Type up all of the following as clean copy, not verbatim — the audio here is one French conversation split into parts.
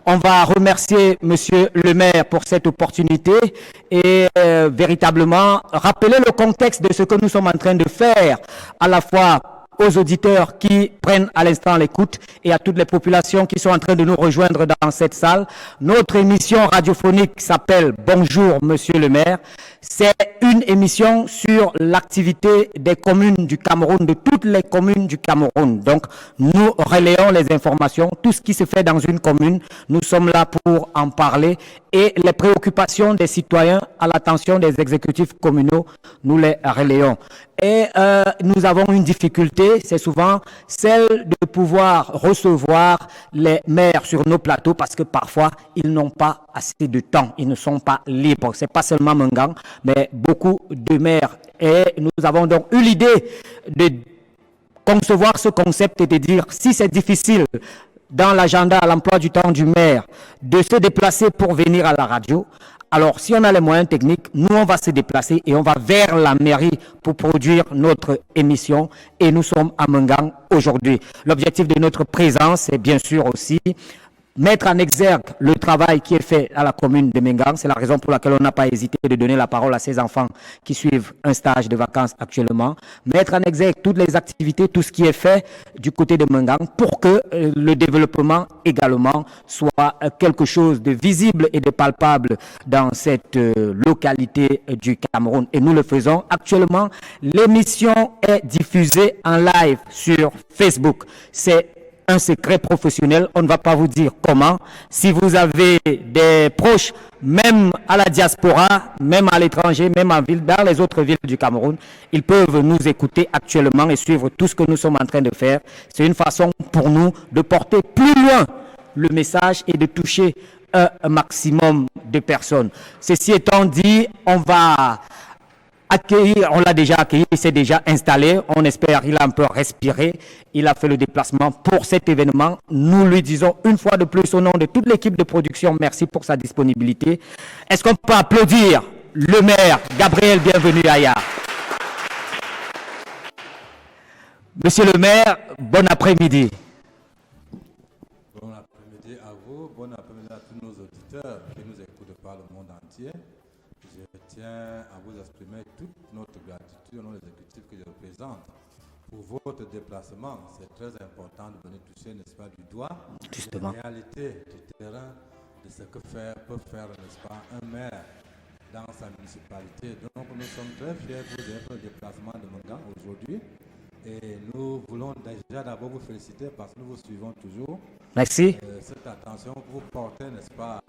On va remercier Monsieur le maire pour cette opportunité et véritablement rappeler le contexte de ce que nous sommes en train de faire, à la fois aux auditeurs qui prennent à l'instant l'écoute et à toutes les populations qui sont en train de nous rejoindre dans cette salle. Notre émission radiophonique s'appelle « Bonjour Monsieur le maire ». C'est une émission sur l'activité des communes du Cameroun, de toutes les communes du Cameroun. Donc, nous relayons les informations, tout ce qui se fait dans une commune, nous sommes là pour en parler et les préoccupations des citoyens à l'attention des exécutifs communaux, nous les relayons. Et nous avons une difficulté, c'est souvent celle de pouvoir recevoir les maires sur nos plateaux parce que parfois, ils n'ont pas assez de temps, ils ne sont pas libres. Ce n'est pas seulement Mengang, mais beaucoup de maires. Et nous avons donc eu l'idée de concevoir ce concept et de dire si c'est difficile dans l'agenda, à l'emploi du temps du maire, de se déplacer pour venir à la radio, alors si on a les moyens techniques, nous on va se déplacer et on va vers la mairie pour produire notre émission et nous sommes à Mengang aujourd'hui. L'objectif de notre présence est bien sûr aussi mettre en exergue le travail qui est fait à la commune de Mengang. C'est la raison pour laquelle on n'a pas hésité de donner la parole à ces enfants qui suivent un stage de vacances actuellement. Mettre en exergue toutes les activités, tout ce qui est fait du côté de Mengang pour que le développement également soit quelque chose de visible et de palpable dans cette localité du Cameroun. Et nous le faisons actuellement. L'émission est diffusée en live sur Facebook. C'est un secret professionnel, on ne va pas vous dire comment. Si vous avez des proches, même à la diaspora, même à l'étranger, même en ville, dans les autres villes du Cameroun, ils peuvent nous écouter actuellement et suivre tout ce que nous sommes en train de faire. C'est une façon pour nous de porter plus loin le message et de toucher un maximum de personnes. Ceci étant dit, on va accueillir, on l'a déjà accueilli, il s'est déjà installé, on espère qu'il a un peu respiré, il a fait le déplacement pour cet événement. Nous lui disons une fois de plus au nom de toute l'équipe de production, merci pour sa disponibilité. Est-ce qu'on peut applaudir le maire Gabriel Bienvenu Aya? Monsieur le maire, bon après-midi. Bon après-midi à vous, bon après-midi à tous nos auditeurs qui nous écoutent par le monde entier. Je tiens à vous exprimer toute notre gratitude au nom des exécutifs que je représente pour votre déplacement. C'est très important de venir toucher, n'est-ce pas, du doigt Justement. la réalité du terrain de ce que peut faire, n'est-ce pas, un maire dans sa municipalité. Donc nous sommes très fiers de votre déplacement de Mengang aujourd'hui. Et nous voulons déjà d'abord vous féliciter parce que nous vous suivons toujours. Merci. Cette attention que vous portez, n'est-ce pas,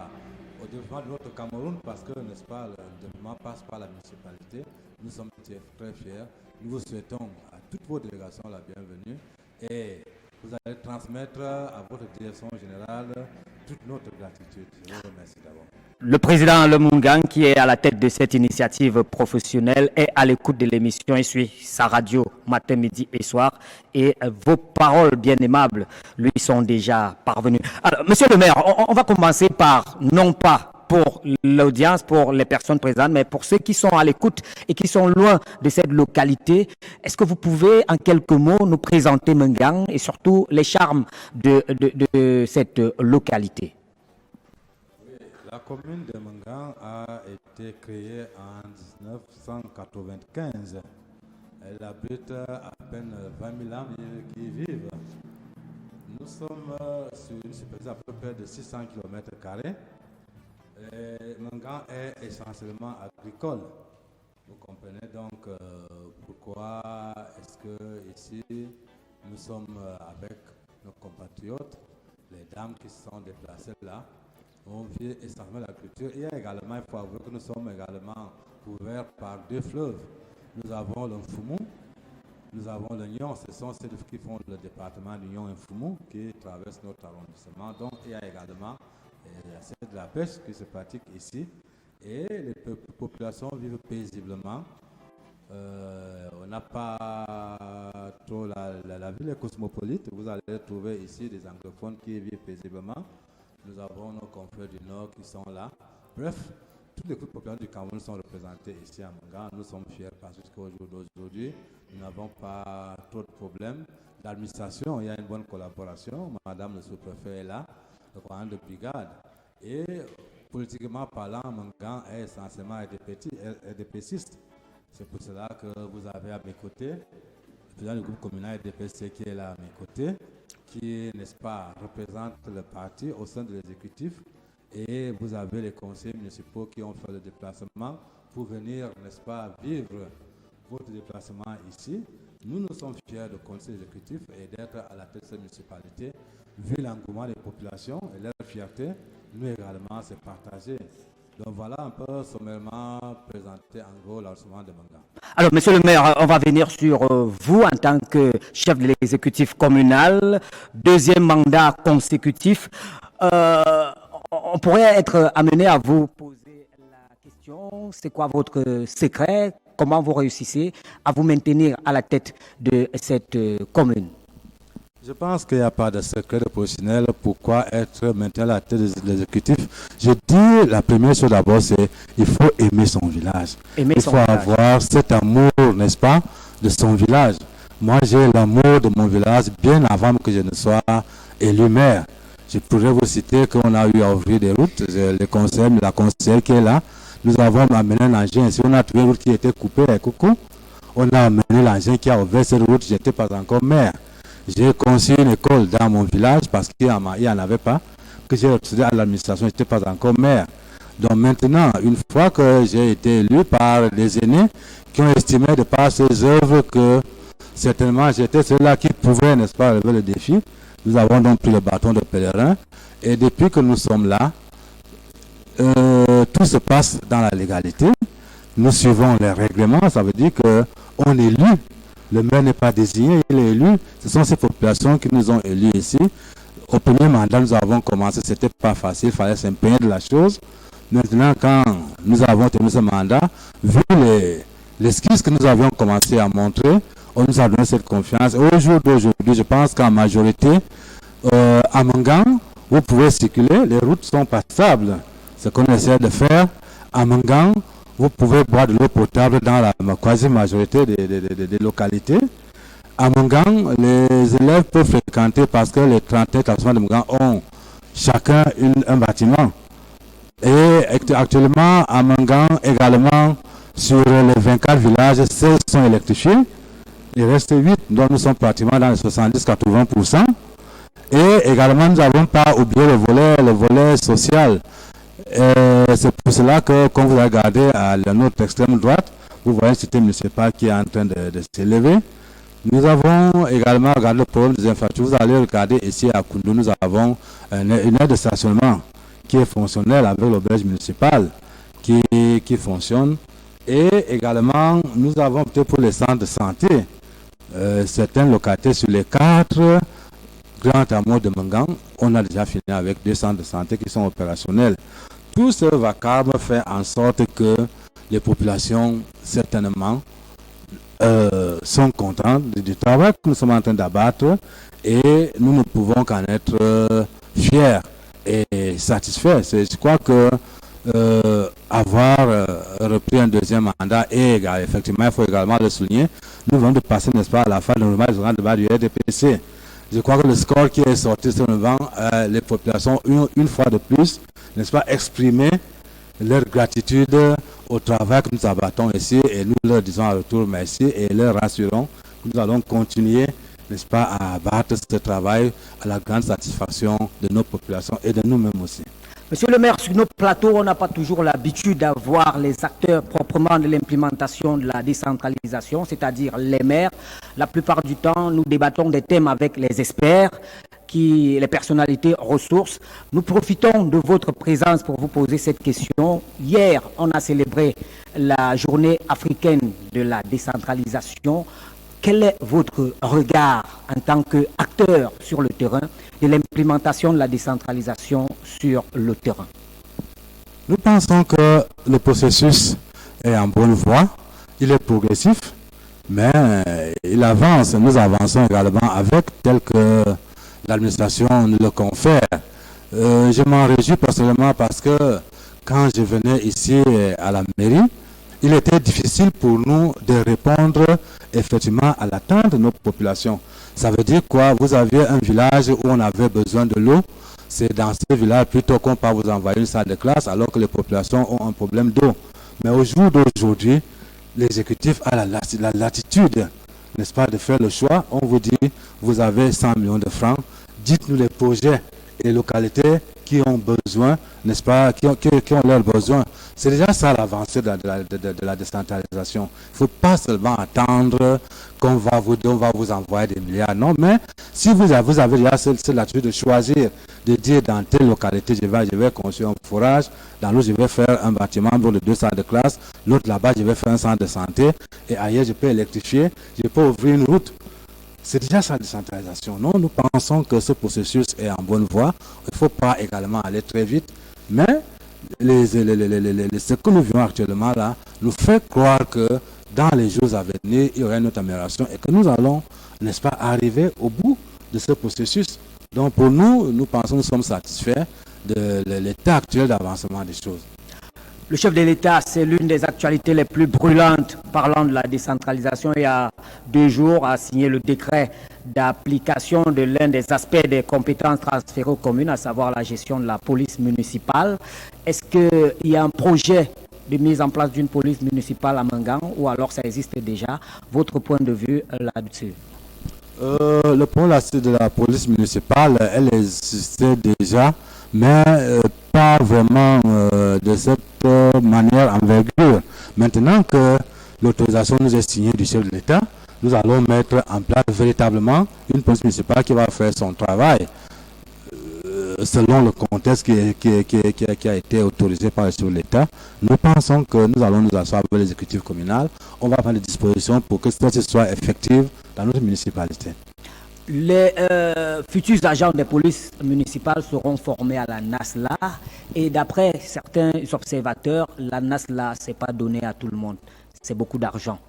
au développement de notre Cameroun, parce que, n'est-ce pas, le développement passe par la municipalité. Nous sommes très fiers. Nous vous souhaitons à toutes vos délégations la bienvenue et vous allez transmettre à votre direction générale toute notre gratitude. Je vous remercie d'abord. Le président Le Mengang, qui est à la tête de cette initiative professionnelle, est à l'écoute de l'émission et suit sa radio matin, midi et soir. Et vos paroles bien aimables lui sont déjà parvenues. Alors, monsieur le maire, on va commencer par, non pas pour l'audience, pour les personnes présentes, mais pour ceux qui sont à l'écoute et qui sont loin de cette localité. Est-ce que vous pouvez, en quelques mots, nous présenter Mengang et surtout les charmes de cette localité? La commune de Mengang a été créée en 1995. Elle abrite à peine 20 000 âmes qui y vivent. Nous sommes sur une superficie à peu près de 600 km². Mengang est essentiellement agricole. Vous comprenez donc pourquoi est-ce que ici nous sommes avec nos compatriotes, les dames qui se sont déplacées là. On vit essentiellement la culture. Il y a également, il faut avouer que nous sommes également couverts par deux fleuves. Nous avons le Mfumu, nous avons le Nyon. Ce sont ceux qui font le département du Nyon et Mfumu qui traversent notre arrondissement. Donc il y a également de la pêche qui se pratique ici. Et les populations vivent paisiblement. On n'a pas trop la ville est cosmopolite. Vous allez trouver ici des anglophones qui vivent paisiblement. Nous avons nos confrères du Nord qui sont là. Bref, toutes les groupes populaires du Cameroun sont représentés ici à Mengang. Nous sommes fiers parce qu'au jour d'aujourd'hui, nous n'avons pas trop de problèmes. L'administration, il y a une bonne collaboration. Madame le sous-préfet est là. le commandant de brigade. Et politiquement parlant, Mangan est essentiellement EDPCiste. C'est pour cela que vous avez à mes côtés le président du groupe communal EDPC qui est là à mes côtés, qui, n'est-ce pas, représente le parti au sein de l'exécutif. Et vous avez les conseillers municipaux qui ont fait le déplacement pour venir, n'est-ce pas, vivre votre déplacement ici. Nous sommes fiers de conseil exécutif et d'être à la tête de cette municipalité. Vu l'engouement des populations et leur fierté, nous également, c'est partagé. Donc voilà un peu sommairement présenté en gros l'avancement de Mangan. Alors, monsieur le maire, on va venir sur vous en tant que chef de l'exécutif communal, deuxième mandat consécutif. On pourrait être amené à vous poser la question, c'est quoi votre secret? Comment vous réussissez à vous maintenir à la tête de cette commune? Je pense qu'il n'y a pas de secret de professionnel. Pourquoi être maintenant à la tête de l'exécutif? Je dis la première chose d'abord, c'est qu'il faut aimer son village. Il faut avoir cet amour, n'est-ce pas, de son village. Moi, j'ai l'amour de mon village bien avant que je ne sois élu maire. Je pourrais vous citer qu'on a eu à ouvrir des routes. Le conseil, la conseillère qui est là, nous avons amené un engin. Si on a trouvé une route qui était coupée avec coucou, on a amené l'engin qui a ouvert cette route. Je n'étais pas encore maire. J'ai conçu une école dans mon village parce qu'il n'y en avait pas, que j'ai reçu à l'administration, je n'étais pas encore maire. Donc maintenant, une fois que j'ai été élu par les aînés qui ont estimé de par ces œuvres que certainement j'étais celui-là qui pouvait, n'est-ce pas, relever le défi, nous avons donc pris le bâton de pèlerin. Et depuis que nous sommes là, tout se passe dans la légalité. Nous suivons les règlements, ça veut dire qu'on est élu. Le maire n'est pas désigné, il est élu. Ce sont ces populations qui nous ont élus ici. Au premier mandat, nous avons commencé, ce n'était pas facile, il fallait s'imprégner de la chose. Maintenant, quand nous avons terminé ce mandat, vu l'esquisse que nous avions commencé à montrer, on nous a donné cette confiance. Au jour d'aujourd'hui, je pense qu'en majorité, à Mangan, vous pouvez circuler, les routes sont passables. Ce qu'on essaie de faire à Mangan, vous pouvez boire de l'eau potable dans la quasi-majorité des localités. À Mangan, les élèves peuvent fréquenter parce que les 31 établissements de Mangan ont chacun un bâtiment. Et actuellement, à Mangan, également, sur les 24 villages, 16 sont électrifiés. Il reste 8, dont nous sommes pratiquement dans les 70-80%. Et également, nous n'avons pas oublié le volet social. C'est pour cela que, quand vous regardez à notre extrême droite, vous voyez un système municipal qui est en train de s'élever. Nous avons également regardé le problème des infrastructures. Vous allez regarder ici à Koundou, nous avons une aire de stationnement qui est fonctionnelle avec l'auberge municipale qui fonctionne. Et également, nous avons opté pour les centres de santé. Certaines localités sur les 4 grands hameaux de Mangan, on a déjà fini avec 2 centres de santé qui sont opérationnels. Tout ce vacarme fait en sorte que les populations, certainement, sont contentes du travail que nous sommes en train d'abattre et nous ne pouvons qu'en être fiers et satisfaits. Je crois que avoir repris un deuxième mandat et effectivement, il faut également le souligner, nous venons de passer, n'est-ce pas, à la phase de normal débat du RDPC. Je crois que le score qui est sorti sur le vent, les populations, une fois de plus, n'est-ce pas, exprimer leur gratitude au travail que nous abattons ici et nous leur disons à retour merci et leur rassurons que nous allons continuer, n'est-ce pas, à abattre ce travail à la grande satisfaction de nos populations et de nous-mêmes aussi. Monsieur le maire, sur nos plateaux, on n'a pas toujours l'habitude d'avoir les acteurs proprement de l'implémentation de la décentralisation, c'est-à-dire les maires. La plupart du temps, nous débattons des thèmes avec les experts, les personnalités ressources. Nous profitons de votre présence pour vous poser cette question. Hier, on a célébré la journée africaine de la décentralisation. Quel est votre regard en tant qu'acteur sur le terrain de l'implémentation de la décentralisation sur le terrain? Nous pensons que le processus est en bonne voie, il est progressif, mais il avance. Nous avançons également avec tel que l'administration nous le confère. Je m'en réjouis personnellement parce que quand je venais ici à la mairie, il était difficile pour nous de répondre effectivement à l'attente de notre population. Ça veut dire quoi? Vous aviez un village où on avait besoin de l'eau. C'est dans ce village plutôt qu'on peut vous envoyer une salle de classe alors que les populations ont un problème d'eau. Mais au jour d'aujourd'hui, l'exécutif a la latitude, n'est-ce pas, de faire le choix. On vous dit, vous avez 100 millions de francs, dites-nous les projets et les localités qui ont besoin, n'est-ce pas, qui ont leurs besoins. C'est déjà ça l'avancée de la décentralisation. Il ne faut pas seulement attendre qu'on va vous envoyer des milliards. Non, mais si vous avez déjà cette latitude de choisir, de dire dans telle localité, je vais construire un forage, dans l'autre, je vais faire un bâtiment pour les 2 salles de classe, l'autre là-bas, je vais faire un centre de santé, et ailleurs, je peux électrifier, je peux ouvrir une route. C'est déjà ça la décentralisation. Non, nous pensons que ce processus est en bonne voie. Il ne faut pas également aller très vite, mais ce que nous vivons actuellement là nous fait croire que dans les jours à venir, il y aura une autre amélioration et que nous allons, n'est-ce pas, arriver au bout de ce processus. Donc pour nous, nous pensons que nous sommes satisfaits de l'état actuel d'avancement des choses. Le chef de l'État, c'est l'une des actualités les plus brûlantes parlant de la décentralisation. Il y a 2 jours, a signé le décret d'application de l'un des aspects des compétences transférées aux communes, à savoir la gestion de la police municipale. Est-ce qu'il y a un projet de mise en place d'une police municipale à Mangan ou alors ça existe déjà? Votre point de vue là-dessus? Le point de la police municipale, elle existait déjà, mais pas vraiment de cette manière envergure. Maintenant que l'autorisation nous est signée du chef de l'État, nous allons mettre en place véritablement une police municipale qui va faire son travail selon le contexte qui a été autorisé par le chef de l'État. Nous pensons que nous allons nous asseoir avec l'exécutif communal. On va prendre des dispositions pour que cela soit effective dans notre municipalité. Les futurs agents des polices municipales seront formés à la NASLA et d'après certains observateurs, la NASLA, ce n'est pas donné à tout le monde, c'est beaucoup d'argent.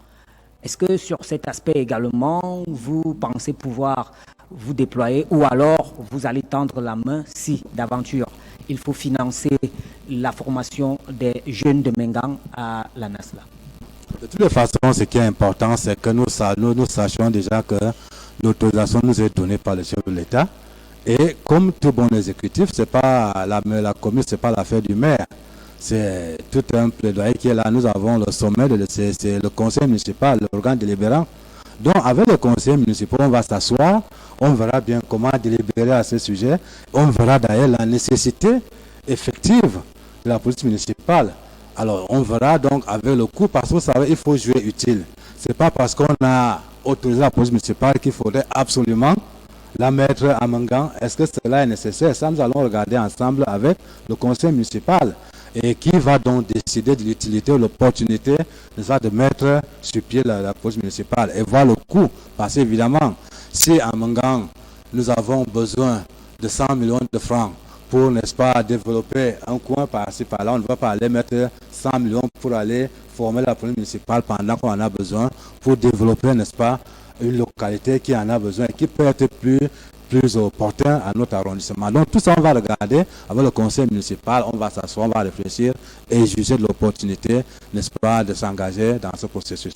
Est-ce que sur cet aspect également, vous pensez pouvoir vous déployer ou alors vous allez tendre la main si d'aventure il faut financer la formation des jeunes de Mengan à la NASLA? De toutes les façons, ce qui est important, c'est que nous sachions déjà que l'autorisation nous est donnée par le chef de l'État. Et comme tout bon exécutif, c'est pas la commune, c'est pas l'affaire du maire. C'est tout un plaidoyer qui est là. Nous avons le sommet, c'est le conseil municipal, l'organe délibérant. Donc, avec le conseil municipal, on va s'asseoir, on verra bien comment délibérer à ce sujet. On verra d'ailleurs la nécessité effective de la police municipale. Alors, on verra donc avec le coût, parce que vous savez, il faut jouer utile. C'est pas parce qu'on a autorisé la police municipale qu'il faudrait absolument la mettre à Mangan. Est-ce que cela est nécessaire? Ça, nous allons regarder ensemble avec le conseil municipal. Et qui va donc décider de l'utilité ou l'opportunité de mettre sur pied la police municipale et voir le coût. Parce qu'évidemment, si à Mangan, nous avons besoin de 100 millions de francs pour, n'est-ce pas, développer un coin par-ci, par-là, on ne va pas aller mettre 100 millions pour aller former la police municipale pendant qu'on en a besoin pour développer, n'est-ce pas, une localité qui en a besoin et qui peut être plus opportun à notre arrondissement. Donc tout ça, on va regarder avec le conseil municipal, on va s'asseoir, on va réfléchir et juger de l'opportunité, n'est-ce pas, de s'engager dans ce processus.